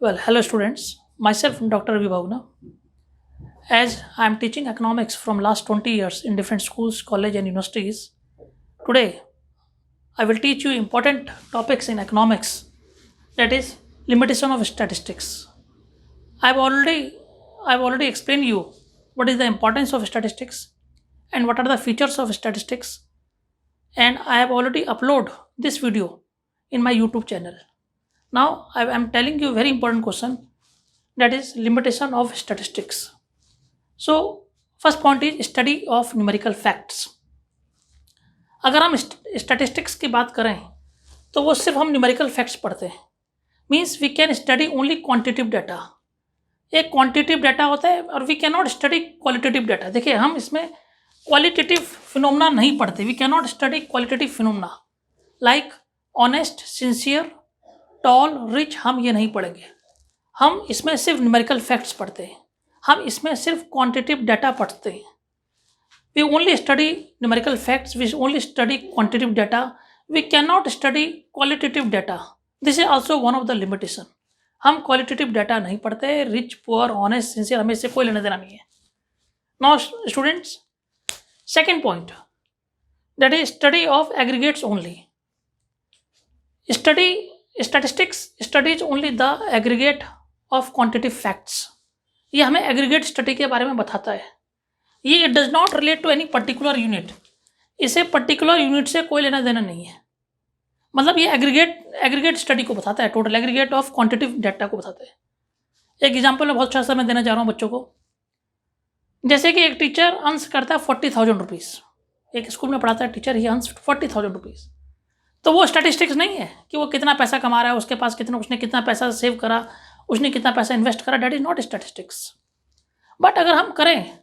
Well, hello students. Myself, Dr. Ravi Bhavna. As I am teaching economics from last 20 years in different schools, college and universities, today I will teach you important topics in economics, that is limitation of statistics. I've already I've already explained you what is the importance of statistics and what are the features of statistics, and I have already uploaded this video in my YouTube channel. Now I am telling you a very important question, that is limitation of statistics. So first point is study of numerical facts. अगर हम statistics की बात करें तो वो सिर्फ हम numerical facts पढ़ते हैं. Means we can study only quantitative data. एक क्वांटिटिव डाटा होता है और we can not study qualitative data. देखिए, हम इसमें क्वालिटेटिव फिनोमेना नहीं पढ़ते. We can not study qualitative phenomena like honest, sincere, tall, rich. हम ये नहीं पढ़ेंगे. हम इसमें सिर्फ न्यूमेरिकल फैक्ट्स पढ़ते हैं. हम इसमें सिर्फ क्वांटिटिव डाटा पढ़ते हैं. We only study numerical facts, we only study quantitative data. We can not study qualitative data. This is also one of the limitation. हम क्वालिटेटिव डाटा नहीं पढ़ते. रिच, पुअर, ऑनेस्ट, सिंसियर, हमें इससे कोई लेना देना नहीं है. Now students, second point, that is study of aggregates only. Study statistics studies only the aggregate of quantitative facts. ये हमें एग्रीगेट स्टडी के बारे में बताता है. ये it does not relate to any particular unit. इसे पर्टिकुलर यूनिट से कोई लेना देना नहीं है. मतलब ये एग्रीगेट स्टडी को बताता है, total aggregate of quantitative data को बताता है. एक एग्जांपल मैं बहुत अच्छा मैं देना चाह रहा हूँ बच्चों को. जैसे कि एक टीचर अर्न्स करता है 40,000 रुपीज़. एक स्कूल में पढ़ाता है टीचर, ही अर्न्स 40,000 रुपीज़. तो वो स्टैटिस्टिक्स नहीं है कि वो कितना पैसा कमा रहा है, उसके पास कितना, उसने कितना पैसा सेव करा, उसने कितना पैसा इन्वेस्ट करा. That is not statistics. But अगर हम करें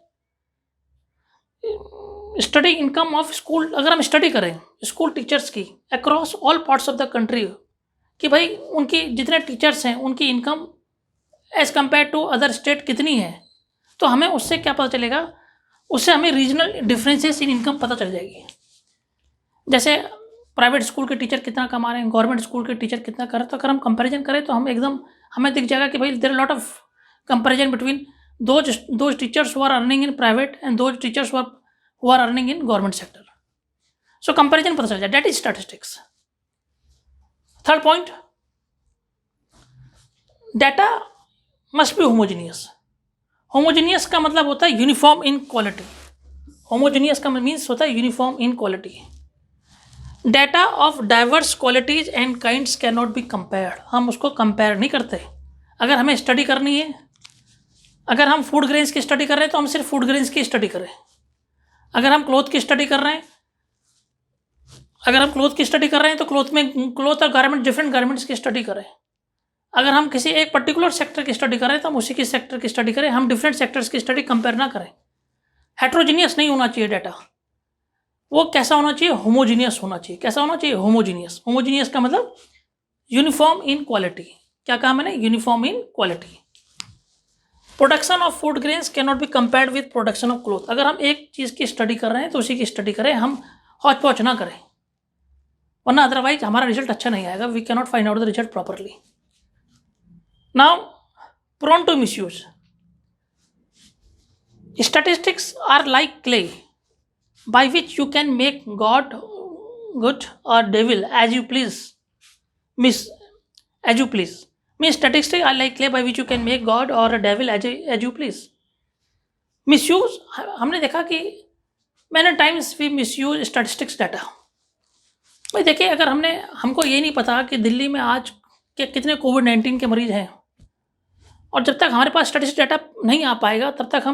स्टडी इनकम ऑफ स्कूल, अगर हम स्टडी करें स्कूल टीचर्स की across all parts of the country, कि भाई उनकी जितने टीचर्स हैं उनकी income as compare to other state कितनी है, तो हमें उससे क्या पता चलेगा, उससे हमें रीजनल डिफरेंसेस इन इनकम पता चल जाएगी. जैसे प्राइवेट स्कूल के टीचर कितना कमा रहे हैं, गवर्नमेंट स्कूल के टीचर कितना कर रहे हैं, तो अगर हम कंपैरिजन करें तो हम एकदम हमें दिख जाएगा कि भाई there lot of comparison between those teachers who are earning in private and those teachers who are earning in government sector. So comparison पता चल जाए. That is statistics. Third point, data must be homogeneous. Homogeneous का मतलब होता है uniform in quality. Homogeneous का means होता है uniform in quality. Data of diverse qualities and kinds can not be compared. हम उसको कंपेयर नहीं करते. अगर हमें स्टडी करनी है, अगर हम फूड ग्रेन्स की स्टडी कर रहे हैं तो हम सिर्फ फूड ग्रेन्स की स्टडी करें. अगर हम क्लोथ की स्टडी कर रहे हैं, तो क्लोथ और गारमेंट, डिफरेंट गारमेंट्स की स्टडी करें. अगर हम किसी एक पर्टिकुलर सेक्टर की स्टडी कर रहे हैं तो हम उसी की सेक्टर की स्टडी करें. हम डिफरेंट सेक्टर्स की स्टडी कंपेयर ना करें. हेट्रोजीनियस नहीं होना चाहिए डाटा. वो कैसा होना चाहिए, होमोजीनियस होना चाहिए. कैसा होना चाहिए, होमोजीनियस. होमोजीनियस का मतलब यूनिफॉर्म इन क्वालिटी. क्या कहा मैंने, uniform in quality. Production of food grains can not be compared with production of cloth. अगर हम एक चीज़ की स्टडी कर रहे हैं तो उसी की स्टडी करें, हम हौच पौच ना करें, वरना अदरवाइज हमारा रिजल्ट अच्छा नहीं आएगा. We can not find out the result properly. Now prone to misuse. Statistics are like clay by which you can make God good or devil as you please. As you please. Means statistics are like clay by which you can make God or a devil as you please. Misuse, हमने देखा कि many times we misuse statistics data. भाई देखिए, अगर हमको ये नहीं पता कि दिल्ली में आज के कितने कोविड-19 के मरीज हैं, और जब तक हमारे पास स्टैटिस्टिक्स डाटा नहीं आ पाएगा तब तक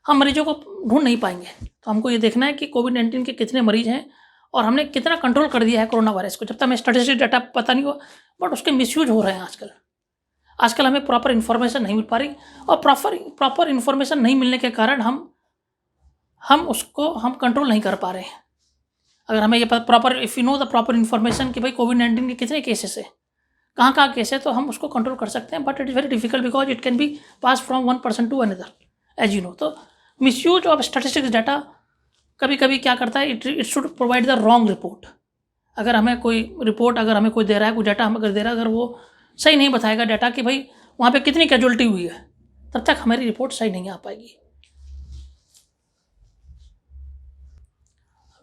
हम मरीजों को ढूंढ नहीं पाएंगे. तो हमको ये देखना है कि कोविड-19 के कितने मरीज हैं और हमने कितना कंट्रोल कर दिया है कोरोना वायरस को. जब तक हमें स्टैटिस्टिक्स डाटा पता नहीं हुआ, बट उसके मिसयूज हो रहे हैं आजकल हमें प्रॉपर इन्फॉर्मेशन नहीं मिल पा रही, और प्रॉपर इन्फॉर्मेशन नहीं मिलने के कारण हम उसको कंट्रोल नहीं कर पा रहे हैं. अगर हमें ये proper, if you know the proper information कि भाई कोविड-19 के कितने केसेस है, कहाँ केस है, तो हम उसको कंट्रोल कर सकते हैं. But it is very difficult because it can be pass from one person to another, as you know. तो मिसयूज ऑफ स्टैटिस्टिक्स डाटा कभी कभी क्या करता है, it should provide the wrong report. अगर हमें कोई रिपोर्ट, अगर हमें कोई दे रहा है, कोई डाटा हमें अगर दे रहा है, अगर वो सही नहीं बताएगा डाटा कि भाई वहाँ पे कितनी कैजुअलिटी हुई है, तब तक हमारी रिपोर्ट सही नहीं आ पाएगी।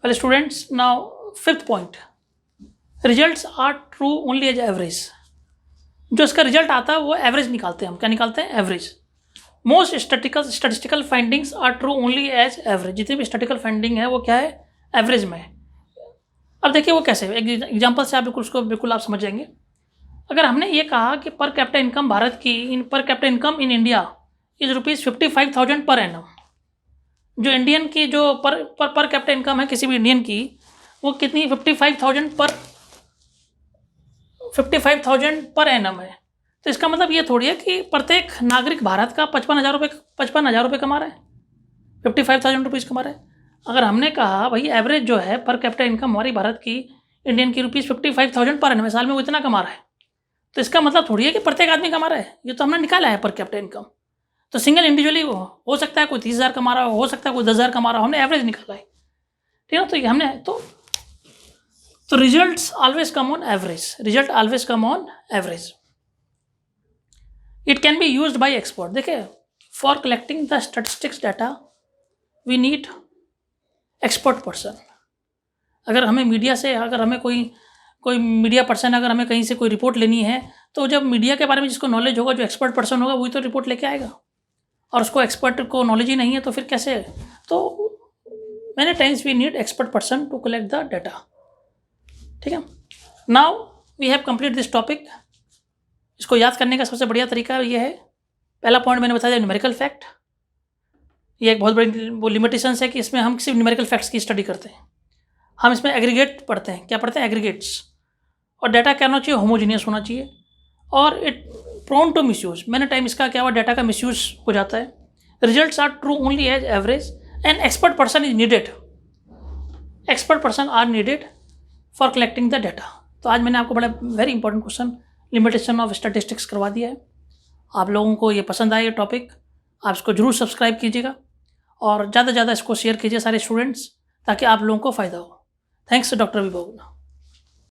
Well students, now 5th point, results are true only as average. जो इसका रिजल्ट आता है वो एवरेज निकालते हैं हम। क्या निकालते हैं? Average. Most statistical findings are true only as average. जितनी भी स्टैटिस्टिकल फाइंडिंग है वो क्या है? एवरेज में है। अब देखिए वो कैसे, एक एग्जांपल से आप बिल्कुल आप समझ जाएंगे। अगर हमने ये कहा कि पर कैपिटा इनकम भारत की per capita income in India is ₹55,000 per annum. जो इंडियन की जो पर कैपिटा इनकम है किसी भी इंडियन की, वो कितनी? 55,000 पर एनम है। तो इसका मतलब ये थोड़ी है कि प्रत्येक नागरिक भारत का 55,000 रुपये कमा रहा है, 55,000 रुपीज़ कमा रहा है। अगर हमने कहा भाई एवरेज जो है पर कैपिटा इनकम हमारी भारत की इंडियन की ₹55,000 पर एनम, साल में वो इतना कमा रहा है, तो इसका मतलब थोड़ी है कि प्रत्येक आदमी कमा रहा है। ये तो हमने निकाला है पर कैपिटा इनकम। तो सिंगल इंडिविजुअली हो सकता है कोई 30,000 कमा रहा हो सकता है कोई 10,000 कमा रहा हो, हमने एवरेज निकाला है, ठीक है। तो ये हमने तो results always come on average. Result always come on average. It can be used by expert. देखिए, for collecting the statistics data we need expert person. अगर हमें मीडिया से, अगर हमें कोई मीडिया पर्सन, अगर हमें कहीं से कोई रिपोर्ट लेनी है, तो जब मीडिया के बारे में जिसको नॉलेज होगा, जो एक्सपर्ट पर्सन होगा, वही तो रिपोर्ट लेके आएगा। और उसको एक्सपर्ट को नॉलेज ही नहीं है तो फिर कैसे? तो many times we need expert person to collect the data, ठीक है। Now we have complete this topic. इसको याद करने का सबसे बढ़िया तरीका ये है, पहला पॉइंट मैंने बताया न्यूमेरिकल फैक्ट। ये एक बहुत बड़ी वो लिमिटेशंस है कि इसमें हम सिर्फ न्यूमेरिकल फैक्ट्स की स्टडी करते हैं। हम इसमें एग्रीगेट पढ़ते हैं। क्या पढ़ते हैं? एग्रीगेट्स। और डाटा क्या होना चाहिए? होमोजीनियस होना चाहिए। और इट प्रोन टू मिसयूज। मैंने टाइम इसका क्या हुआ, डाटा का मिसयूज हो जाता है। Results are true only as average and expert person is needed. Expert person are needed for collecting the data. तो आज मैंने आपको बड़ा very important question, limitation of statistics करवा दिया है। आप लोगों को ये पसंद आया ये टॉपिक, आप इसको जरूर सब्सक्राइब कीजिएगा और ज़्यादा से ज़्यादा इसको शेयर कीजिए सारे स्टूडेंट्स, ताकि आप लोगों को फ़ायदा हो। Thanks doctor Vibha.